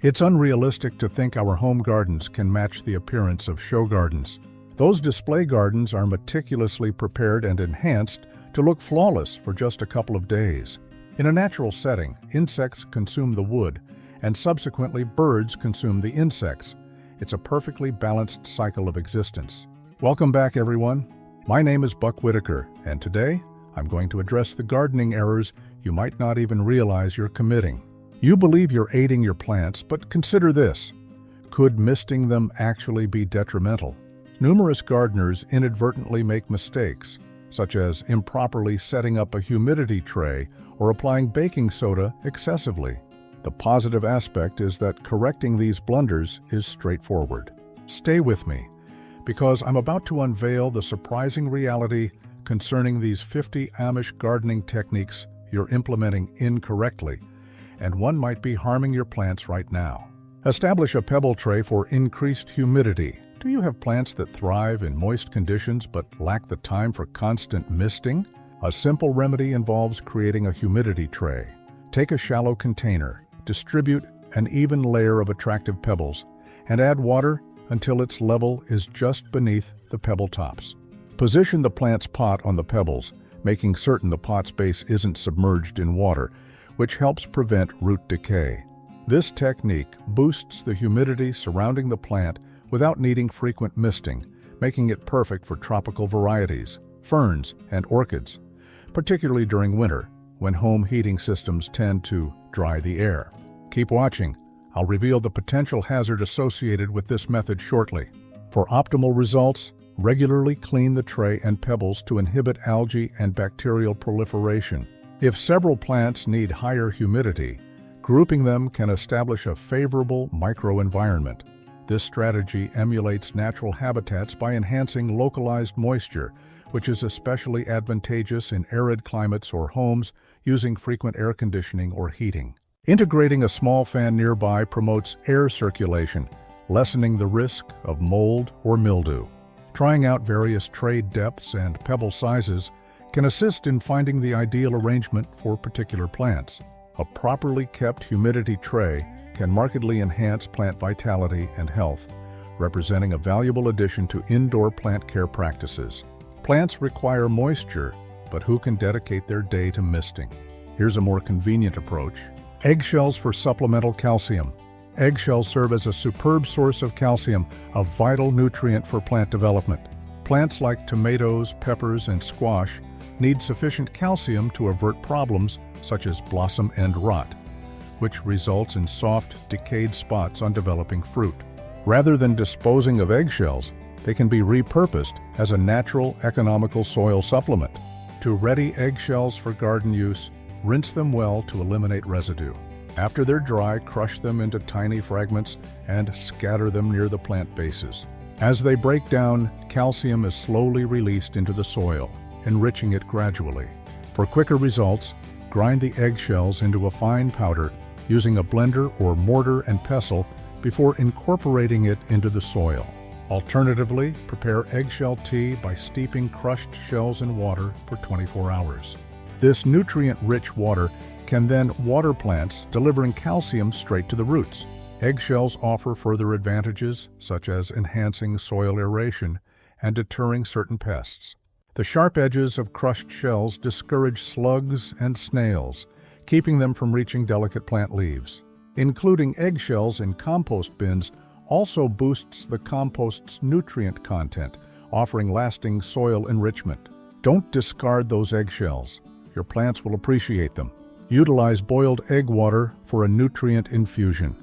It's unrealistic to think our home gardens can match the appearance of show gardens. Those display gardens are meticulously prepared and enhanced to look flawless for just a couple of days. In a natural setting, insects consume the wood, and subsequently birds consume the insects. It's a perfectly balanced cycle of existence. Welcome back, everyone. My name is Buck Whitaker, and today I'm going to address the gardening errors you might not even realize you're committing. You believe you're aiding your plants, but consider this. Could misting them actually be detrimental? Numerous gardeners inadvertently make mistakes, such as improperly setting up a humidity tray or applying baking soda excessively. The positive aspect is that correcting these blunders is straightforward. Stay with me, because I'm about to unveil the surprising reality concerning these 50 Amish gardening techniques you're implementing incorrectly, and one might be harming your plants right now. Establish a pebble tray for increased humidity. Do you have plants that thrive in moist conditions but lack the time for constant misting? A simple remedy involves creating a humidity tray. Take a shallow container, distribute an even layer of attractive pebbles, and add water until its level is just beneath the pebble tops. Position the plant's pot on the pebbles, making certain the pot's base isn't submerged in water, which helps prevent root decay. This technique boosts the humidity surrounding the plant without needing frequent misting, making it perfect for tropical varieties, ferns, and orchids, particularly during winter, when home heating systems tend to dry the air. Keep watching. I'll reveal the potential hazard associated with this method shortly. For optimal results, regularly clean the tray and pebbles to inhibit algae and bacterial proliferation. If several plants need higher humidity, grouping them can establish a favorable microenvironment. This strategy emulates natural habitats by enhancing localized moisture, which is especially advantageous in arid climates or homes using frequent air conditioning or heating. Integrating a small fan nearby promotes air circulation, lessening the risk of mold or mildew. Trying out various tray depths and pebble sizes can assist in finding the ideal arrangement for particular plants. A properly kept humidity tray can markedly enhance plant vitality and health, representing a valuable addition to indoor plant care practices. Plants require moisture, but who can dedicate their day to misting? Here's a more convenient approach. Eggshells for supplemental calcium. Eggshells serve as a superb source of calcium, a vital nutrient for plant development. Plants like tomatoes, peppers, and squash need sufficient calcium to avert problems such as blossom end rot, which results in soft, decayed spots on developing fruit. Rather than disposing of eggshells, they can be repurposed as a natural, economical soil supplement. To ready eggshells for garden use, rinse them well to eliminate residue. After they're dry, crush them into tiny fragments and scatter them near the plant bases. As they break down, calcium is slowly released into the soil, enriching it gradually. For quicker results, grind the eggshells into a fine powder using a blender or mortar and pestle before incorporating it into the soil. Alternatively, prepare eggshell tea by steeping crushed shells in water for 24 hours. This nutrient-rich water can then water plants, delivering calcium straight to the roots. Eggshells offer further advantages, such as enhancing soil aeration and deterring certain pests. The sharp edges of crushed shells discourage slugs and snails, keeping them from reaching delicate plant leaves. Including eggshells in compost bins also boosts the compost's nutrient content, offering lasting soil enrichment. Don't discard those eggshells. Your plants will appreciate them. Utilize boiled egg water for a nutrient infusion.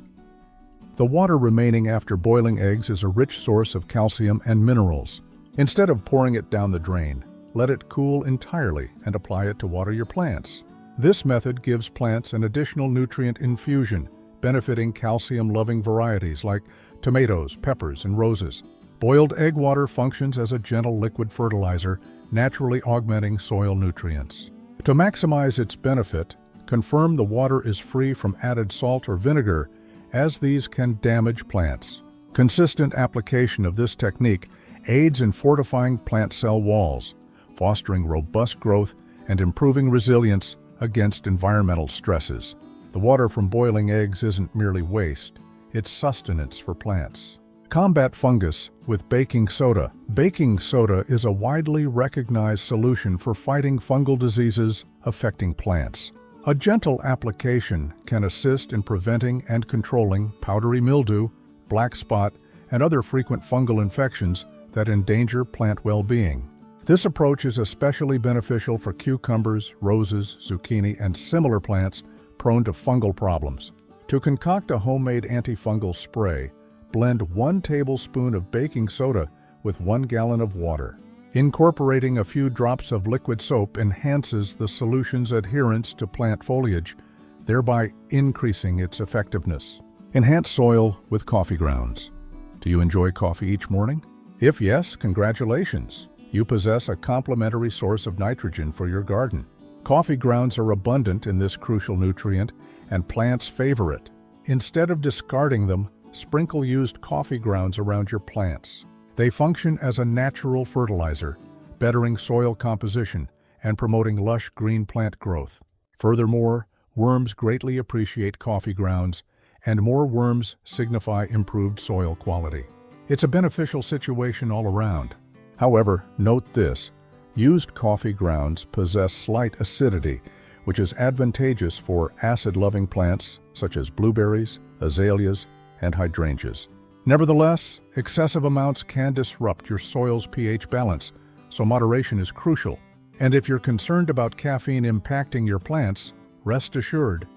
The water remaining after boiling eggs is a rich source of calcium and minerals. Instead of pouring it down the drain, let it cool entirely and apply it to water your plants. This method gives plants an additional nutrient infusion, benefiting calcium-loving varieties like tomatoes, peppers, and roses. Boiled egg water functions as a gentle liquid fertilizer, naturally augmenting soil nutrients. To maximize its benefit, confirm the water is free from added salt or vinegar, as these can damage plants. Consistent application of this technique aids in fortifying plant cell walls, fostering robust growth and improving resilience against environmental stresses. The water from boiling eggs isn't merely waste. it's sustenance for plants. Combat fungus with baking soda. Baking soda is a widely recognized solution for fighting fungal diseases affecting plants. A gentle application can assist in preventing and controlling powdery mildew, black spot, and other frequent fungal infections that endanger plant well-being. This approach is especially beneficial for cucumbers, roses, zucchini, and similar plants prone to fungal problems. To concoct a homemade antifungal spray, blend 1 tablespoon of baking soda with 1 gallon of water. Incorporating a few drops of liquid soap enhances the solution's adherence to plant foliage, thereby increasing its effectiveness. Enhance soil with coffee grounds. Do you enjoy coffee each morning? If yes, congratulations! You possess a complementary source of nitrogen for your garden. Coffee grounds are abundant in this crucial nutrient, and plants favor it. Instead of discarding them, sprinkle used coffee grounds around your plants. They function as a natural fertilizer, bettering soil composition and promoting lush green plant growth. Furthermore, worms greatly appreciate coffee grounds, and more worms signify improved soil quality. It's a beneficial situation all around. However, note this: used coffee grounds possess slight acidity, which is advantageous for acid-loving plants such as blueberries, azaleas, and hydrangeas. Nevertheless, excessive amounts can disrupt your soil's pH balance, so moderation is crucial. And if you're concerned about caffeine impacting your plants, rest assured,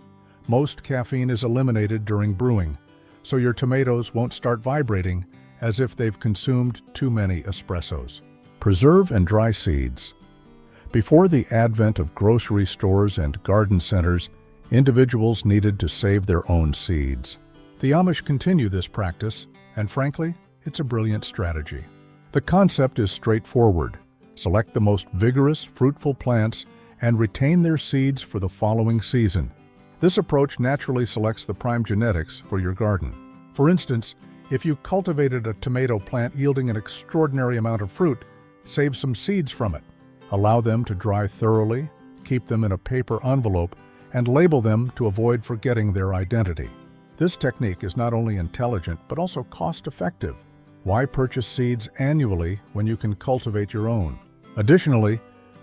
most caffeine is eliminated during brewing, so your tomatoes won't start vibrating as if they've consumed too many espressos. Preserve and dry seeds. Before the advent of grocery stores and garden centers, individuals needed to save their own seeds. The Amish continue this practice, and frankly, it's a brilliant strategy. The concept is straightforward. Select the most vigorous, fruitful plants and retain their seeds for the following season. This approach naturally selects the prime genetics for your garden. For instance, if you cultivated a tomato plant yielding an extraordinary amount of fruit, save some seeds from it. Allow them to dry thoroughly, keep them in a paper envelope, and label them to avoid forgetting their identity. This technique is not only intelligent but also cost-effective. Why purchase seeds annually when you can cultivate your own? Additionally,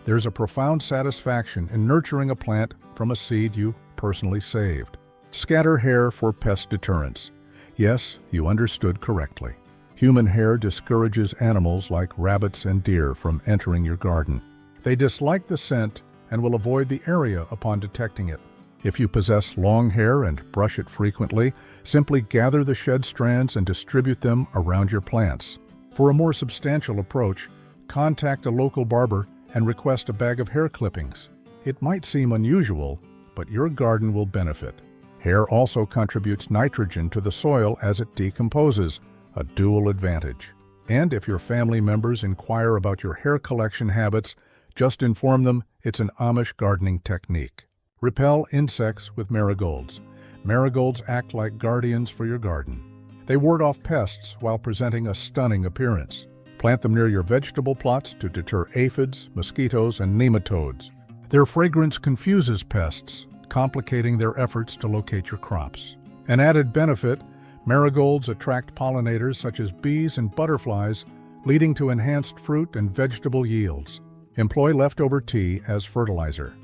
there's a profound satisfaction in nurturing a plant from a seed you personally saved. Scatter hair for pest deterrence. Yes, you understood correctly. Human hair discourages animals like rabbits and deer from entering your garden. They dislike the scent and will avoid the area upon detecting it. If you possess long hair and brush it frequently, simply gather the shed strands and distribute them around your plants. For a more substantial approach, contact a local barber and request a bag of hair clippings. It might seem unusual, but your garden will benefit. Hair also contributes nitrogen to the soil as it decomposes, a dual advantage. And if your family members inquire about your hair collection habits, just inform them it's an Amish gardening technique. Repel insects with marigolds. Marigolds act like guardians for your garden. They ward off pests while presenting a stunning appearance. Plant them near your vegetable plots to deter aphids, mosquitoes, and nematodes. Their fragrance confuses pests, complicating their efforts to locate your crops. An added benefit, marigolds attract pollinators such as bees and butterflies, leading to enhanced fruit and vegetable yields. Employ leftover tea as fertilizer.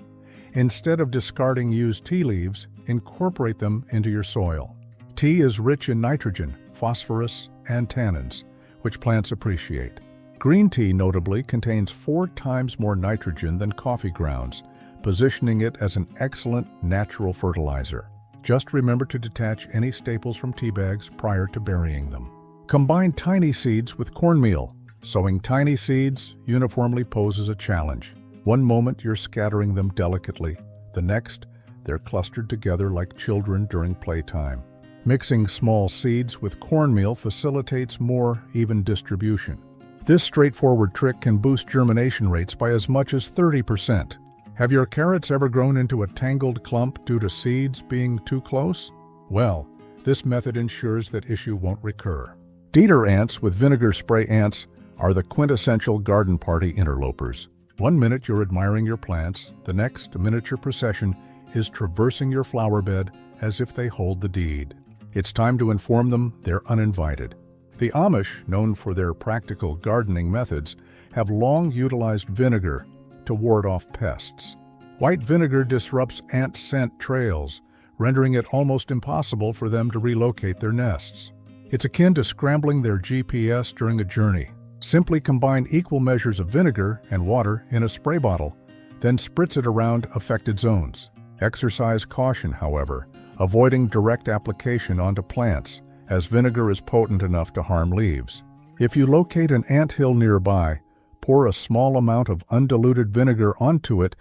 Instead of discarding used tea leaves, incorporate them into your soil. Tea is rich in nitrogen, phosphorus, and tannins, which plants appreciate. Green tea notably contains 4 times more nitrogen than coffee grounds, positioning it as an excellent natural fertilizer. Just remember to detach any staples from tea bags prior to burying them. Combine tiny seeds with cornmeal. Sowing tiny seeds uniformly poses a challenge. One moment you're scattering them delicately, the next, they're clustered together like children during playtime. Mixing small seeds with cornmeal facilitates more even distribution. This straightforward trick can boost germination rates by as much as 30%. Have your carrots ever grown into a tangled clump due to seeds being too close? Well, this method ensures that issue won't recur. Deater ants with vinegar spray ants are the quintessential garden party interlopers. One minute you're admiring your plants, the next a miniature procession is traversing your flower bed as if they hold the deed. It's time to inform them they're uninvited. The Amish, known for their practical gardening methods, have long utilized vinegar to ward off pests. White vinegar disrupts ant scent trails, rendering it almost impossible for them to relocate their nests. It's akin to scrambling their GPS during a journey. Simply combine equal measures of vinegar and water in a spray bottle, then spritz it around affected zones. Exercise caution, however, avoiding direct application onto plants, as vinegar is potent enough to harm leaves. If you locate an anthill nearby, pour a small amount of undiluted vinegar onto it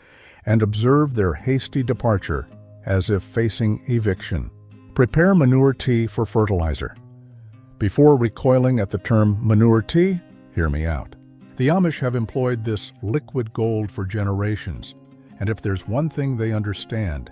and observe their hasty departure, as if facing eviction. Prepare manure tea for fertilizer. Before recoiling at the term manure tea, hear me out. The Amish have employed this liquid gold for generations, and if there's one thing they understand,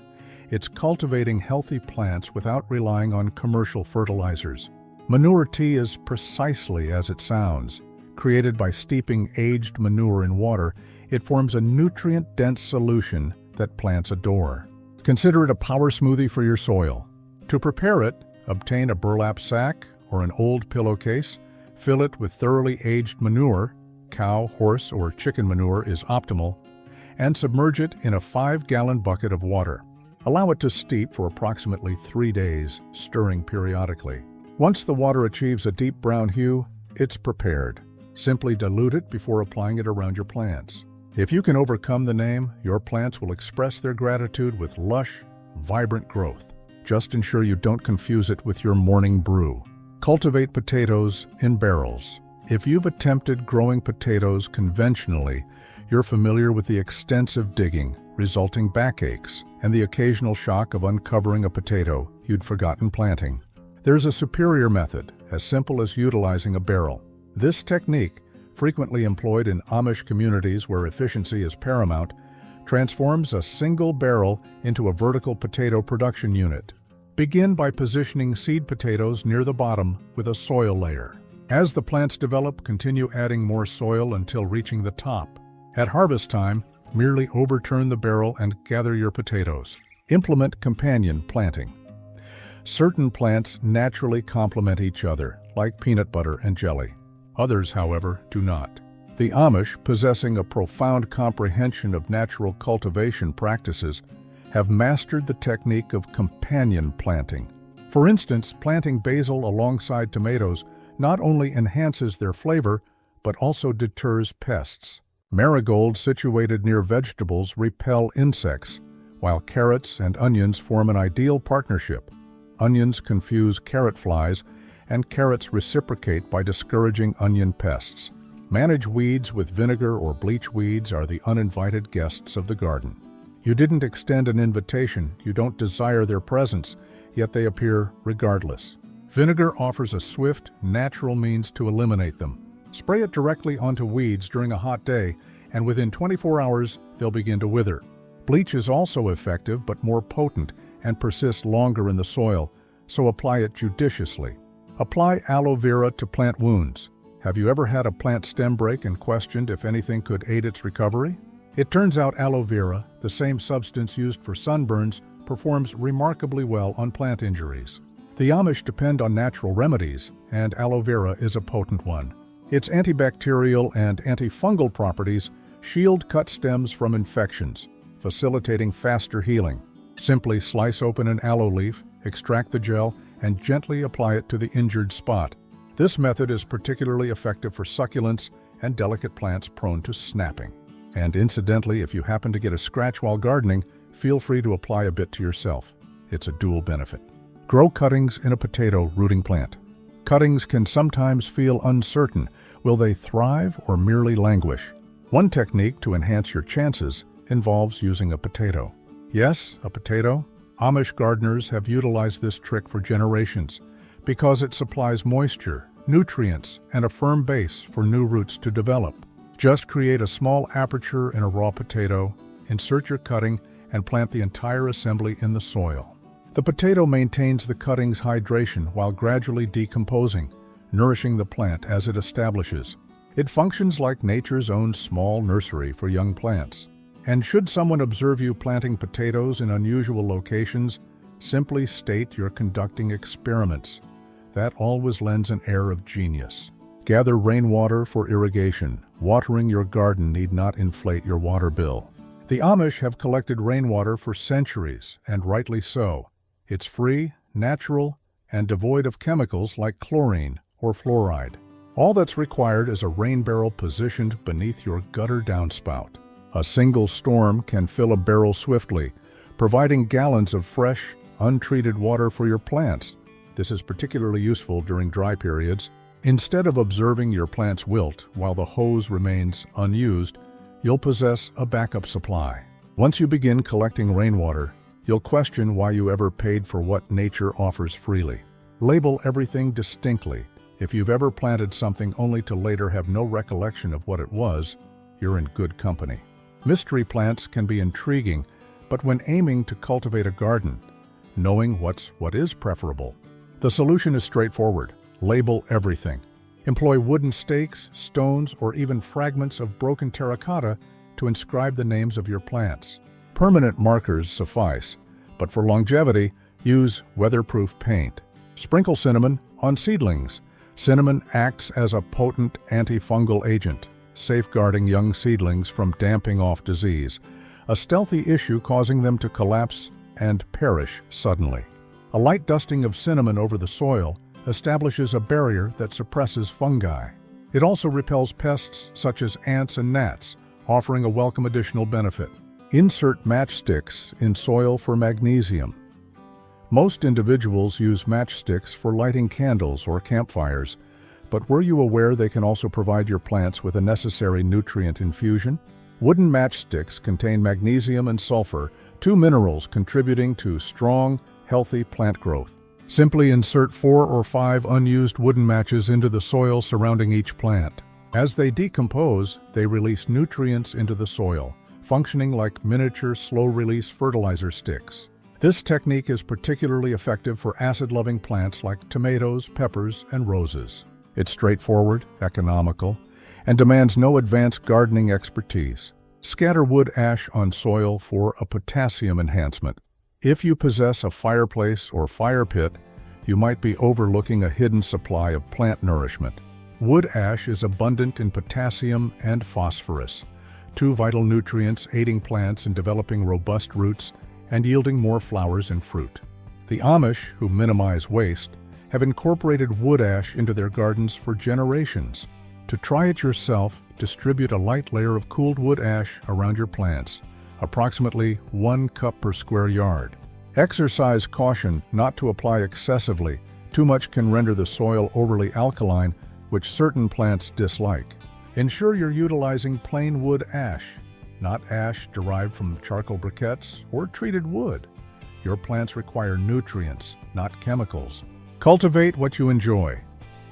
it's cultivating healthy plants without relying on commercial fertilizers. Manure tea is precisely as it sounds. Created by steeping aged manure in water, it forms a nutrient-dense solution that plants adore. Consider it a power smoothie for your soil. To prepare it, obtain a burlap sack or an old pillowcase, fill it with thoroughly aged manure, cow, horse, or chicken manure is optimal, and submerge it in a 5-gallon bucket of water. Allow it to steep for approximately 3 days, stirring periodically. Once the water achieves a deep brown hue, it's prepared. Simply dilute it before applying it around your plants. If you can overcome the name, your plants will express their gratitude with lush, vibrant growth. Just ensure you don't confuse it with your morning brew. Cultivate potatoes in barrels. If you've attempted growing potatoes conventionally, you're familiar with the extensive digging, resulting backaches, and the occasional shock of uncovering a potato you'd forgotten planting. There's a superior method, as simple as utilizing a barrel. This technique, frequently employed in Amish communities where efficiency is paramount, transforms a single barrel into a vertical potato production unit. Begin by positioning seed potatoes near the bottom with a soil layer. As the plants develop, continue adding more soil until reaching the top. At harvest time, merely overturn the barrel and gather your potatoes. Implement companion planting. Certain plants naturally complement each other, like peanut butter and jelly. Others, however, do not. The Amish, possessing a profound comprehension of natural cultivation practices, have mastered the technique of companion planting. For instance, planting basil alongside tomatoes not only enhances their flavor, but also deters pests. Marigolds situated near vegetables repel insects, while carrots and onions form an ideal partnership. Onions confuse carrot flies, and carrots reciprocate by discouraging onion pests. Manage weeds with vinegar or bleach. Weeds are the uninvited guests of the garden. You didn't extend an invitation, you don't desire their presence, yet they appear regardless. Vinegar offers a swift, natural means to eliminate them. Spray it directly onto weeds during a hot day, and within 24 hours, they'll begin to wither. Bleach is also effective but more potent and persists longer in the soil, so apply it judiciously. Apply aloe vera to plant wounds. Have you ever had a plant stem break and questioned if anything could aid its recovery? It turns out aloe vera, the same substance used for sunburns, performs remarkably well on plant injuries. The Amish depend on natural remedies, and aloe vera is a potent one. Its antibacterial and antifungal properties shield cut stems from infections, facilitating faster healing. Simply slice open an aloe leaf, extract the gel, and gently apply it to the injured spot. This method is particularly effective for succulents and delicate plants prone to snapping. And incidentally, if you happen to get a scratch while gardening, feel free to apply a bit to yourself. It's a dual benefit. Grow cuttings in a potato rooting plant. Cuttings can sometimes feel uncertain. Will they thrive or merely languish? One technique to enhance your chances involves using a potato. Yes, a potato. Amish gardeners have utilized this trick for generations because it supplies moisture, nutrients, and a firm base for new roots to develop. Just create a small aperture in a raw potato, insert your cutting, and plant the entire assembly in the soil. The potato maintains the cutting's hydration while gradually decomposing, nourishing the plant as it establishes. It functions like nature's own small nursery for young plants. And should someone observe you planting potatoes in unusual locations, Simply state you're conducting experiments. That always lends an air of genius. Gather rainwater for irrigation. Watering your garden need not inflate your water bill. The Amish have collected rainwater for centuries, and rightly so. It's free, natural, and devoid of chemicals like chlorine or fluoride. All that's required is a rain barrel positioned beneath your gutter downspout. A single storm can fill a barrel swiftly, providing gallons of fresh, untreated water for your plants. This is particularly useful during dry periods. Instead of observing your plants wilt while the hose remains unused, you'll possess a backup supply. Once you begin collecting rainwater, you'll question why you ever paid for what nature offers freely. Label everything distinctly. If you've ever planted something only to later have no recollection of what it was, you're in good company. Mystery plants can be intriguing, but when aiming to cultivate a garden, knowing what is preferable. The solution is straightforward. Label everything. Employ wooden stakes, stones, or even fragments of broken terracotta to inscribe the names of your plants. Permanent markers suffice, but for longevity, use weatherproof paint. Sprinkle cinnamon on seedlings. Cinnamon acts as a potent antifungal agent, safeguarding young seedlings from damping off disease, a stealthy issue causing them to collapse and perish suddenly. A light dusting of cinnamon over the soil establishes a barrier that suppresses fungi. It also repels pests such as ants and gnats, offering a welcome additional benefit. Insert matchsticks in soil for magnesium. Most individuals use matchsticks for lighting candles or campfires, but were you aware they can also provide your plants with a necessary nutrient infusion? Wooden matchsticks contain magnesium and sulfur, two minerals contributing to strong, healthy plant growth. Simply insert 4 or 5 unused wooden matches into the soil surrounding each plant. As they decompose, they release nutrients into the soil, functioning like miniature slow-release fertilizer sticks. This technique is particularly effective for acid-loving plants like tomatoes, peppers, and roses. It's straightforward, economical, and demands no advanced gardening expertise. Scatter wood ash on soil for a potassium enhancement. If you possess a fireplace or fire pit, you might be overlooking a hidden supply of plant nourishment. Wood ash is abundant in potassium and phosphorus, two vital nutrients aiding plants in developing robust roots and yielding more flowers and fruit. The Amish, who minimize waste, have incorporated wood ash into their gardens for generations. To try it yourself, distribute a light layer of cooled wood ash around your plants, approximately 1 cup per square yard. Exercise caution not to apply excessively. Too much can render the soil overly alkaline, which certain plants dislike. Ensure you're utilizing plain wood ash, not ash derived from charcoal briquettes or treated wood. Your plants require nutrients, not chemicals. Cultivate what you enjoy.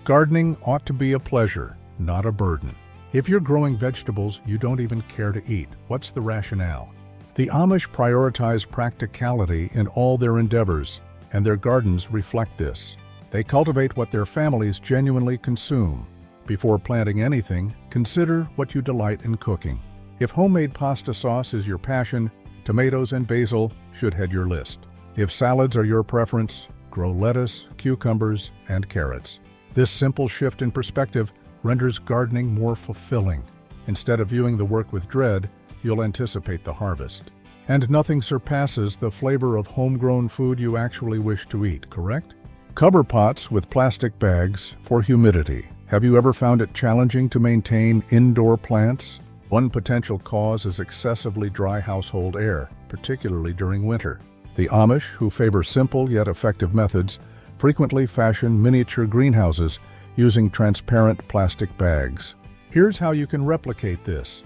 Gardening ought to be a pleasure, not a burden. If you're growing vegetables you don't even care to eat, what's the rationale? The Amish prioritize practicality in all their endeavors, and their gardens reflect this. They cultivate what their families genuinely consume. Before planting anything, consider what you delight in cooking. If homemade pasta sauce is your passion, tomatoes and basil should head your list. If salads are your preference, grow lettuce, cucumbers, and carrots. This simple shift in perspective renders gardening more fulfilling. Instead of viewing the work with dread, you'll anticipate the harvest. And nothing surpasses the flavor of homegrown food you actually wish to eat, correct? Cover pots with plastic bags for humidity. Have you ever found it challenging to maintain indoor plants? One potential cause is excessively dry household air, particularly during winter. The Amish, who favor simple yet effective methods, frequently fashion miniature greenhouses using transparent plastic bags. Here's how you can replicate this.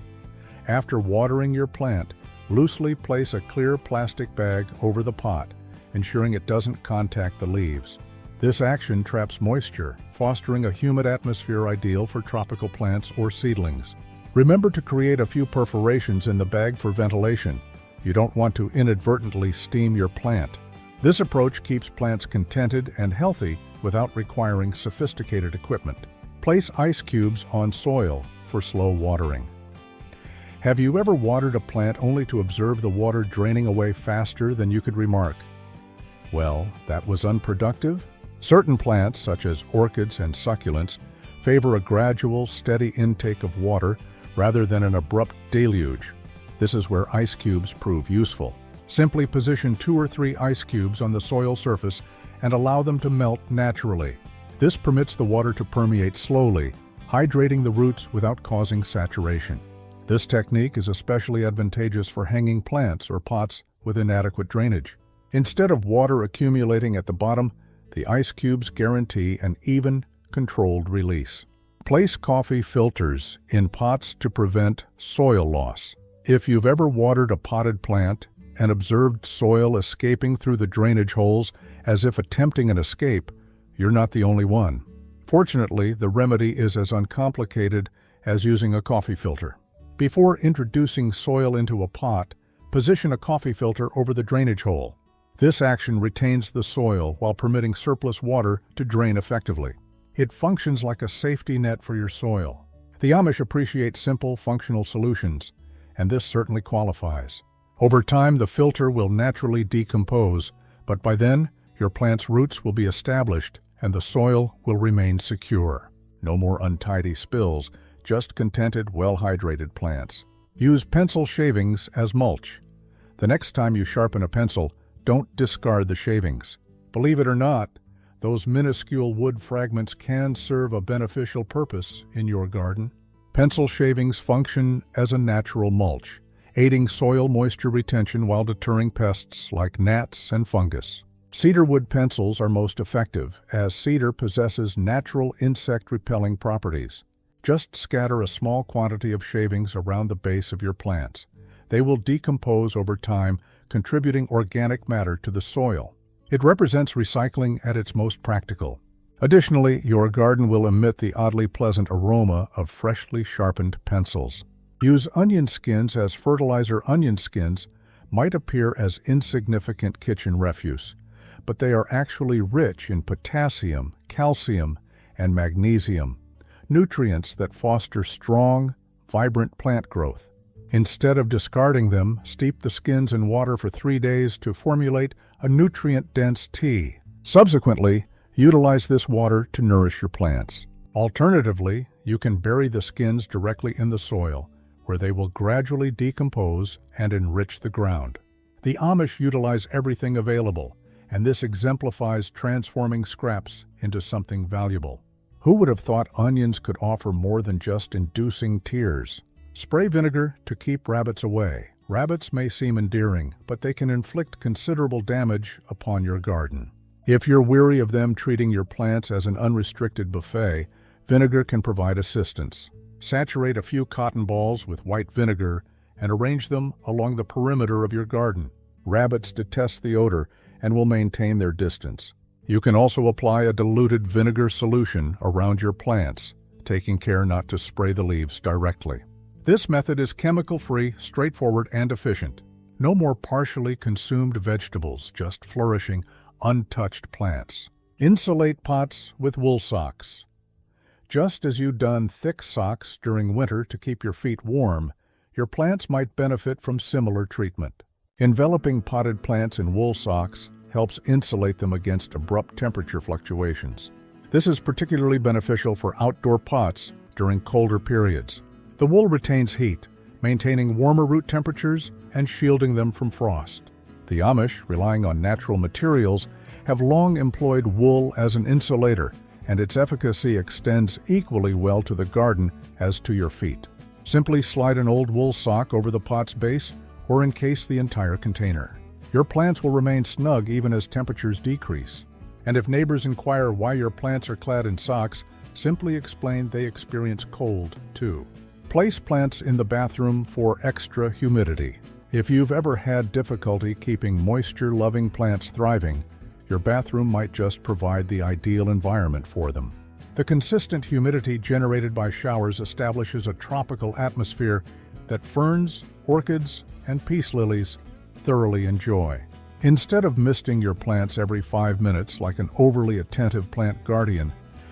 After watering your plant, loosely place a clear plastic bag over the pot, ensuring it doesn't contact the leaves. This action traps moisture, fostering a humid atmosphere ideal for tropical plants or seedlings. Remember to create a few perforations in the bag for ventilation. You don't want to inadvertently steam your plant. This approach keeps plants contented and healthy without requiring sophisticated equipment. Place ice cubes on soil for slow watering. Have you ever watered a plant only to observe the water draining away faster than you could remark? Well, that was unproductive? Certain plants, such as orchids and succulents, favor a gradual, steady intake of water rather than an abrupt deluge. This is where ice cubes prove useful. Simply position 2 or 3 ice cubes on the soil surface and allow them to melt naturally. This permits the water to permeate slowly, hydrating the roots without causing saturation. This technique is especially advantageous for hanging plants or pots with inadequate drainage. Instead of water accumulating at the bottom, the ice cubes guarantee an even, controlled release. Place coffee filters in pots to prevent soil loss. If you've ever watered a potted plant and observed soil escaping through the drainage holes as if attempting an escape, you're not the only one. Fortunately, the remedy is as uncomplicated as using a coffee filter. Before introducing soil into a pot, position a coffee filter over the drainage hole. This action retains the soil while permitting surplus water to drain effectively. It functions like a safety net for your soil. The Amish appreciate simple, functional solutions, and this certainly qualifies. Over time, the filter will naturally decompose, but by then, your plant's roots will be established and the soil will remain secure. No more untidy spills, just contented, well-hydrated plants. Use pencil shavings as mulch. The next time you sharpen a pencil, don't discard the shavings. Believe it or not, those minuscule wood fragments can serve a beneficial purpose in your garden. Pencil shavings function as a natural mulch, aiding soil moisture retention while deterring pests like gnats and fungus. Cedar wood pencils are most effective, as cedar possesses natural insect-repelling properties. Just scatter a small quantity of shavings around the base of your plants. They will decompose over time, contributing organic matter to the soil. It represents recycling at its most practical. Additionally, your garden will emit the oddly pleasant aroma of freshly sharpened pencils. Use onion skins as fertilizer. Onion skins might appear as insignificant kitchen refuse, but they are actually rich in potassium, calcium, and magnesium, nutrients that foster strong, vibrant plant growth. Instead of discarding them, steep the skins in water for 3 days to formulate a nutrient-dense tea. Subsequently, utilize this water to nourish your plants. Alternatively, you can bury the skins directly in the soil, where they will gradually decompose and enrich the ground. The Amish utilize everything available, and this exemplifies transforming scraps into something valuable. Who would have thought onions could offer more than just inducing tears? Spray vinegar to keep rabbits away. Rabbits may seem endearing, but they can inflict considerable damage upon your garden. If you're weary of them treating your plants as an unrestricted buffet, vinegar can provide assistance. Saturate a few cotton balls with white vinegar and arrange them along the perimeter of your garden. Rabbits detest the odor and will maintain their distance. You can also apply a diluted vinegar solution around your plants, taking care not to spray the leaves directly. This method is chemical-free, straightforward, and efficient. No more partially consumed vegetables, just flourishing, untouched plants. Insulate pots with wool socks. Just as you don thick socks during winter to keep your feet warm, your plants might benefit from similar treatment. Enveloping potted plants in wool socks helps insulate them against abrupt temperature fluctuations. This is particularly beneficial for outdoor pots during colder periods. The wool retains heat, maintaining warmer root temperatures and shielding them from frost. The Amish, relying on natural materials, have long employed wool as an insulator, and its efficacy extends equally well to the garden as to your feet. Simply slide an old wool sock over the pot's base or encase the entire container. Your plants will remain snug even as temperatures decrease. And if neighbors inquire why your plants are clad in socks, simply explain they experience cold too. Place plants in the bathroom for extra humidity. If you've ever had difficulty keeping moisture-loving plants thriving, your bathroom might just provide the ideal environment for them. The consistent humidity generated by showers establishes a tropical atmosphere that ferns, orchids, and peace lilies thoroughly enjoy. Instead of misting your plants every 5 minutes like an overly attentive plant guardian,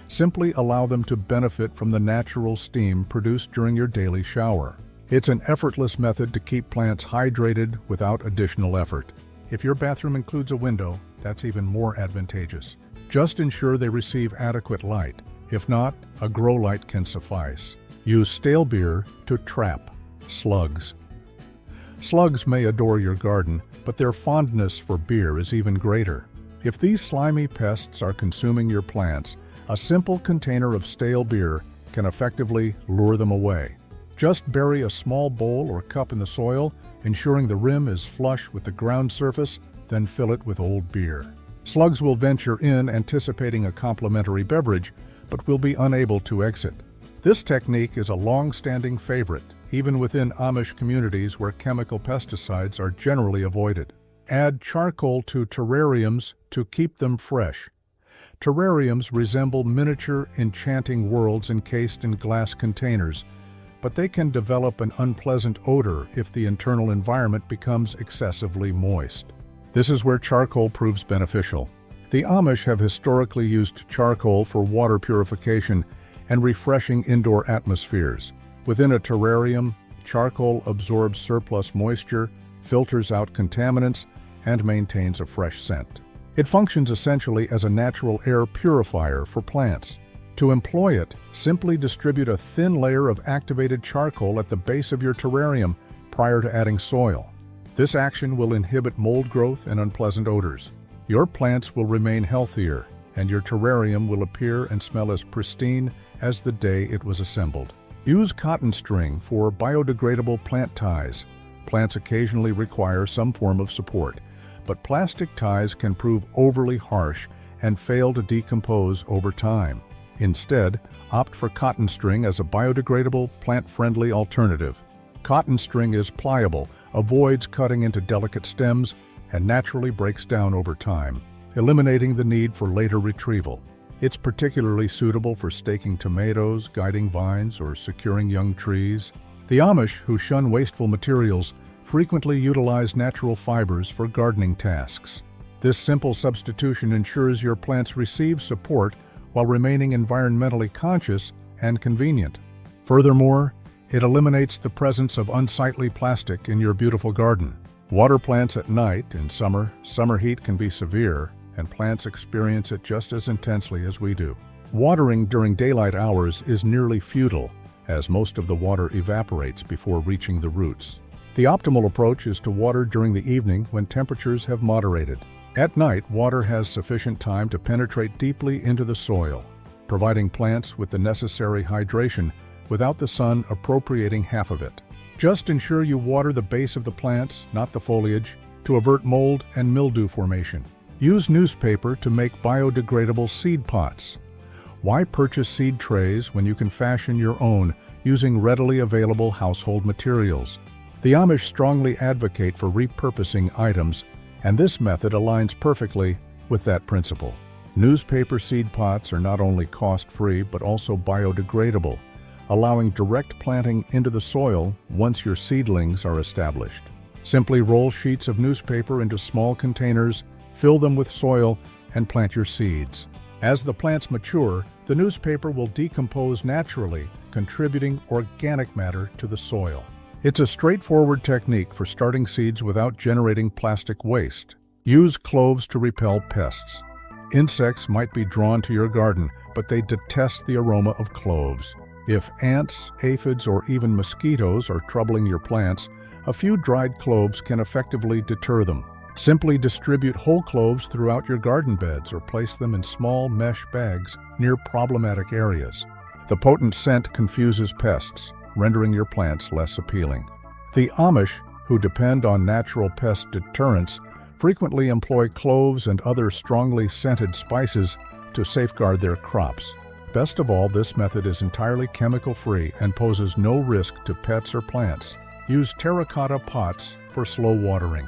simply allow them to benefit from the natural steam produced during your daily shower. It's an effortless method to keep plants hydrated without additional effort. If your bathroom includes a window, that's even more advantageous. Just ensure they receive adequate light. If not, a grow light can suffice. Use stale beer to trap slugs. Slugs may adore your garden, but their fondness for beer is even greater. If these slimy pests are consuming your plants, a simple container of stale beer can effectively lure them away. Just bury a small bowl or cup in the soil, ensuring the rim is flush with the ground surface, then fill it with old beer. Slugs will venture in anticipating a complimentary beverage, but will be unable to exit. This technique is a long-standing favorite, even within Amish communities where chemical pesticides are generally avoided. Add charcoal to terrariums to keep them fresh. Terrariums resemble miniature, enchanting worlds encased in glass containers, but they can develop an unpleasant odor if the internal environment becomes excessively moist. This is where charcoal proves beneficial. The Amish have historically used charcoal for water purification and refreshing indoor atmospheres. Within a terrarium, charcoal absorbs surplus moisture, filters out contaminants, and maintains a fresh scent. It functions essentially as a natural air purifier for plants. To employ it, simply distribute a thin layer of activated charcoal at the base of your terrarium prior to adding soil. This action will inhibit mold growth and unpleasant odors. Your plants will remain healthier, and your terrarium will appear and smell as pristine as the day it was assembled. Use cotton string for biodegradable plant ties. Plants occasionally require some form of support, but plastic ties can prove overly harsh and fail to decompose over time. Instead, opt for cotton string as a biodegradable, plant-friendly alternative. Cotton string is pliable, avoids cutting into delicate stems, and naturally breaks down over time, eliminating the need for later retrieval. It's particularly suitable for staking tomatoes, guiding vines, or securing young trees. The Amish, who shun wasteful materials, frequently utilize natural fibers for gardening tasks. This simple substitution ensures your plants receive support while remaining environmentally conscious and convenient. Furthermore, it eliminates the presence of unsightly plastic in your beautiful garden. Water plants at night in summer heat can be severe, and plants experience it just as intensely as we do. Watering during daylight hours is nearly futile, as most of the water evaporates before reaching the roots. The optimal approach is to water during the evening when temperatures have moderated. At night, water has sufficient time to penetrate deeply into the soil, providing plants with the necessary hydration without the sun appropriating half of it. Just ensure you water the base of the plants, not the foliage, to avert mold and mildew formation. Use newspaper to make biodegradable seed pots. Why purchase seed trays when you can fashion your own using readily available household materials? The Amish strongly advocate for repurposing items, and this method aligns perfectly with that principle. Newspaper seed pots are not only cost-free but also biodegradable, allowing direct planting into the soil once your seedlings are established. Simply roll sheets of newspaper into small containers, fill them with soil, and plant your seeds. As the plants mature, the newspaper will decompose naturally, contributing organic matter to the soil. It's a straightforward technique for starting seeds without generating plastic waste. Use cloves to repel pests. Insects might be drawn to your garden, but they detest the aroma of cloves. If ants, aphids, or even mosquitoes are troubling your plants, a few dried cloves can effectively deter them. Simply distribute whole cloves throughout your garden beds or place them in small mesh bags near problematic areas. The potent scent confuses pests, rendering your plants less appealing. The Amish, who depend on natural pest deterrents, frequently employ cloves and other strongly scented spices to safeguard their crops. Best of all, this method is entirely chemical-free and poses no risk to pets or plants. Use terracotta pots for slow watering.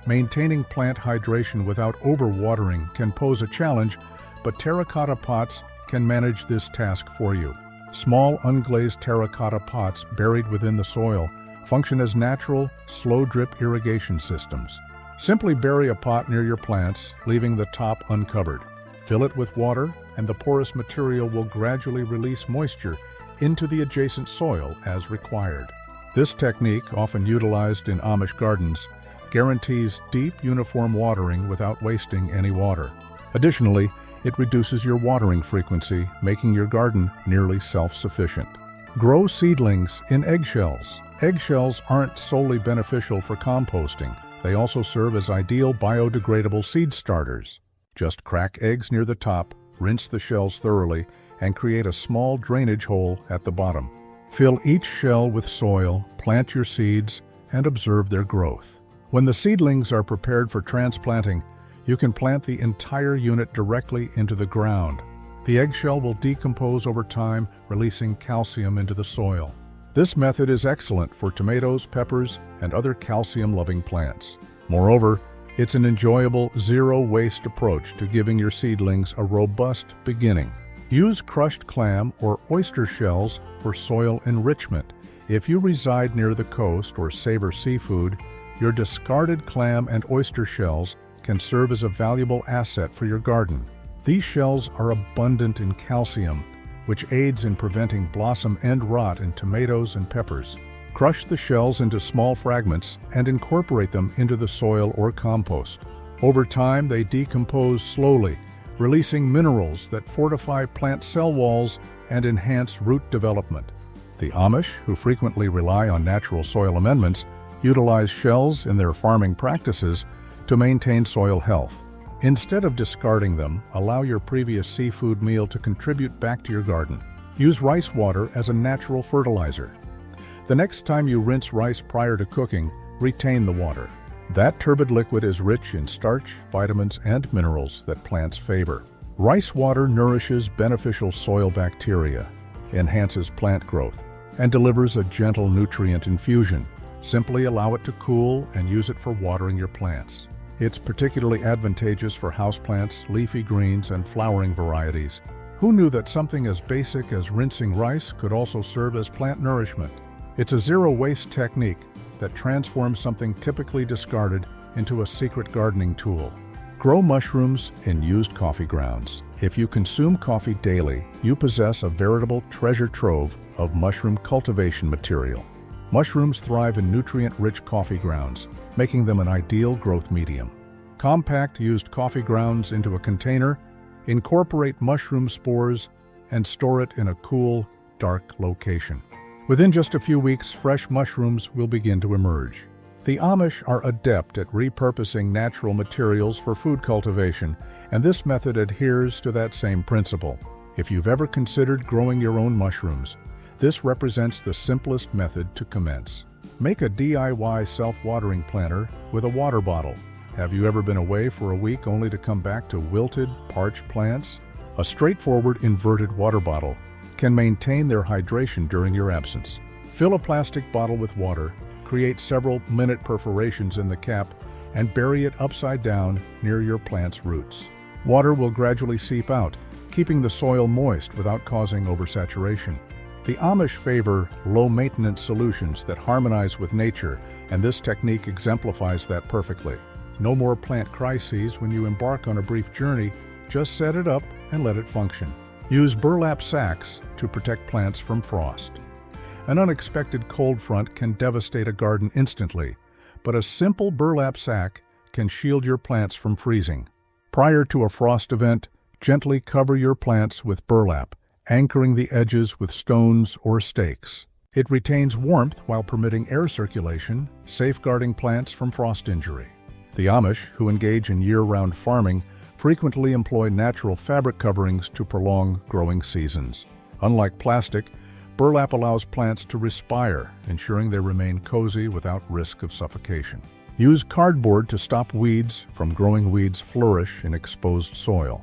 Maintaining plant hydration without overwatering can pose a challenge, but terracotta pots can manage this task for you. Small unglazed terracotta pots buried within the soil function as natural, slow-drip irrigation systems. Simply bury a pot near your plants, leaving the top uncovered. Fill it with water, and the porous material will gradually release moisture into the adjacent soil as required. This technique, often utilized in Amish gardens, guarantees deep, uniform watering without wasting any water. Additionally, it reduces your watering frequency, making your garden nearly self-sufficient. Grow seedlings in eggshells. Eggshells aren't solely beneficial for composting. They also serve as ideal biodegradable seed starters. Just crack eggs near the top, rinse the shells thoroughly, and create a small drainage hole at the bottom. Fill each shell with soil, plant your seeds, and observe their growth. When the seedlings are prepared for transplanting, you can plant the entire unit directly into the ground. The eggshell will decompose over time, releasing calcium into the soil. This method is excellent for tomatoes, peppers, and other calcium-loving plants. Moreover, it's an enjoyable, zero-waste approach to giving your seedlings a robust beginning. Use crushed clam or oyster shells for soil enrichment. If you reside near the coast or savor seafood, your discarded clam and oyster shells can serve as a valuable asset for your garden. These shells are abundant in calcium, which aids in preventing blossom end rot in tomatoes and peppers. Crush the shells into small fragments and incorporate them into the soil or compost. Over time, they decompose slowly, releasing minerals that fortify plant cell walls and enhance root development. The Amish, who frequently rely on natural soil amendments, utilize shells in their farming practices to maintain soil health. Instead of discarding them, allow your previous seafood meal to contribute back to your garden. Use rice water as a natural fertilizer. The next time you rinse rice prior to cooking, retain the water. That turbid liquid is rich in starch, vitamins, and minerals that plants favor. Rice water nourishes beneficial soil bacteria, enhances plant growth, and delivers a gentle nutrient infusion. Simply allow it to cool and use it for watering your plants. It's particularly advantageous for houseplants, leafy greens, and flowering varieties. Who knew that something as basic as rinsing rice could also serve as plant nourishment? It's a zero-waste technique that transforms something typically discarded into a secret gardening tool. Grow mushrooms in used coffee grounds. If you consume coffee daily, you possess a veritable treasure trove of mushroom cultivation material. Mushrooms thrive in nutrient-rich coffee grounds, making them an ideal growth medium. Compact used coffee grounds into a container, incorporate mushroom spores, and store it in a cool, dark location. Within just a few weeks, fresh mushrooms will begin to emerge. The Amish are adept at repurposing natural materials for food cultivation, and this method adheres to that same principle. If you've ever considered growing your own mushrooms, this represents the simplest method to commence. Make a DIY self-watering planter with a water bottle. Have you ever been away for a week only to come back to wilted, parched plants? A straightforward inverted water bottle can maintain their hydration during your absence. Fill a plastic bottle with water, create several minute perforations in the cap, and bury it upside down near your plant's roots. Water will gradually seep out, keeping the soil moist without causing oversaturation. The Amish favor low-maintenance solutions that harmonize with nature, and this technique exemplifies that perfectly. No more plant crises when you embark on a brief journey. Just set it up and let it function. Use burlap sacks to protect plants from frost. An unexpected cold front can devastate a garden instantly, but a simple burlap sack can shield your plants from freezing. Prior to a frost event, gently cover your plants with burlap, anchoring the edges with stones or stakes. It retains warmth while permitting air circulation, safeguarding plants from frost injury. The Amish, who engage in year-round farming, frequently employ natural fabric coverings to prolong growing seasons. Unlike plastic, burlap allows plants to respire, ensuring they remain cozy without risk of suffocation. Use cardboard to stop weeds from growing. Weeds flourish in exposed soil,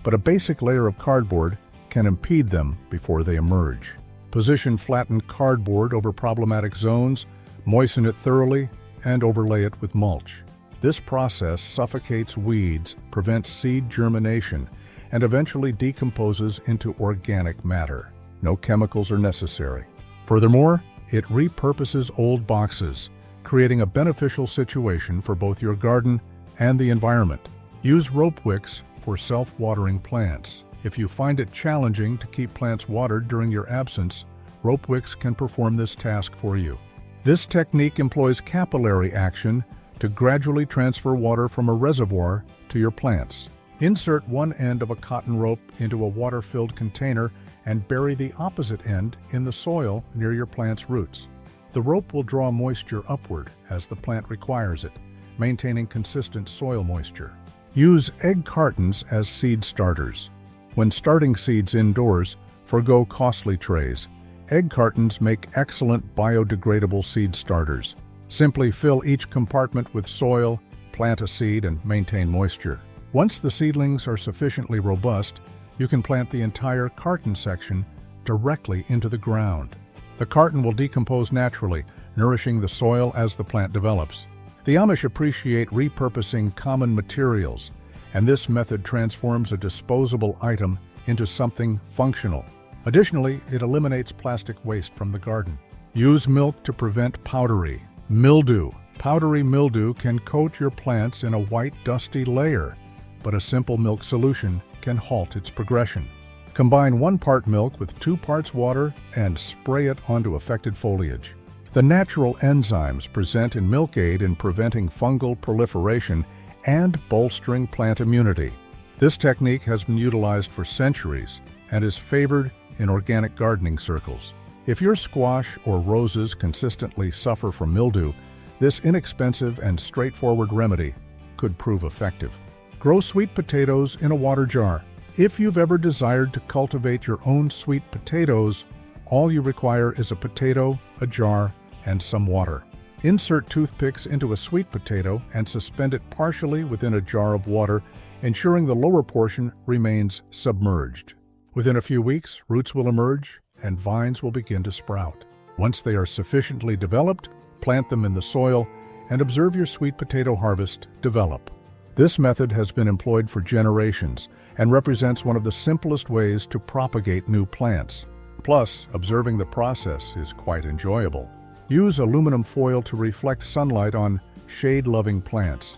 but a basic layer of cardboard can impede them before they emerge. Position flattened cardboard over problematic zones, moisten it thoroughly, and overlay it with mulch. This process suffocates weeds, prevents seed germination, and eventually decomposes into organic matter. No chemicals are necessary. Furthermore, it repurposes old boxes, creating a beneficial situation for both your garden and the environment. Use rope wicks for self-watering plants. If you find it challenging to keep plants watered during your absence, rope wicks can perform this task for you. This technique employs capillary action to gradually transfer water from a reservoir to your plants. Insert one end of a cotton rope into a water-filled container and bury the opposite end in the soil near your plant's roots. The rope will draw moisture upward as the plant requires it, maintaining consistent soil moisture. Use egg cartons as seed starters. When starting seeds indoors, forgo costly trays. Egg cartons make excellent biodegradable seed starters. Simply fill each compartment with soil, plant a seed, and maintain moisture. Once the seedlings are sufficiently robust, you can plant the entire carton section directly into the ground. The carton will decompose naturally, nourishing the soil as the plant develops. The Amish appreciate repurposing common materials, and this method transforms a disposable item into something functional. Additionally, it eliminates plastic waste from the garden. Use milk to prevent powdery mildew. Powdery mildew can coat your plants in a white, dusty layer, but a simple milk solution can halt its progression. Combine 1 part milk with 2 parts water and spray it onto affected foliage. The natural enzymes present in milk aid in preventing fungal proliferation and bolstering plant immunity. This technique has been utilized for centuries and is favored in organic gardening circles. If your squash or roses consistently suffer from mildew, this inexpensive and straightforward remedy could prove effective. Grow sweet potatoes in a water jar. If you've ever desired to cultivate your own sweet potatoes, all you require is a potato, a jar, and some water. Insert toothpicks into a sweet potato and suspend it partially within a jar of water, ensuring the lower portion remains submerged. Within a few weeks, roots will emerge and vines will begin to sprout. Once they are sufficiently developed, plant them in the soil and observe your sweet potato harvest develop. This method has been employed for generations and represents one of the simplest ways to propagate new plants. Plus, observing the process is quite enjoyable. Use aluminum foil to reflect sunlight on shade-loving plants.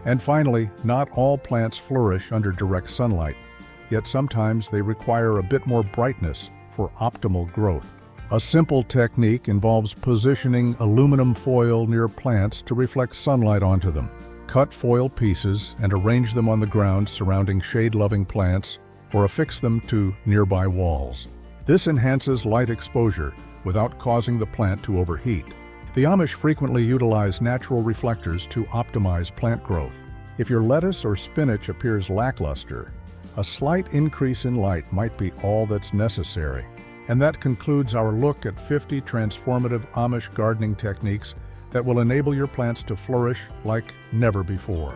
And finally, not all plants flourish under direct sunlight, yet sometimes they require a bit more brightness for optimal growth. A simple technique involves positioning aluminum foil near plants to reflect sunlight onto them. Cut foil pieces and arrange them on the ground surrounding shade-loving plants or affix them to nearby walls. This enhances light exposure without causing the plant to overheat. The Amish frequently utilize natural reflectors to optimize plant growth. If your lettuce or spinach appears lackluster, a slight increase in light might be all that's necessary. And that concludes our look at 50 transformative Amish gardening techniques that will enable your plants to flourish like never before.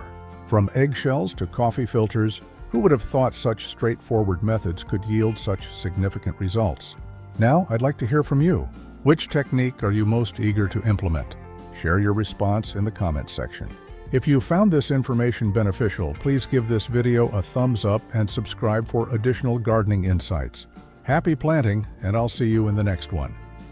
From eggshells to coffee filters, who would have thought such straightforward methods could yield such significant results? Now, I'd like to hear from you. Which technique are you most eager to implement? Share your response in the comments section. If you found this information beneficial, please give this video a thumbs up and subscribe for additional gardening insights. Happy planting, and I'll see you in the next one.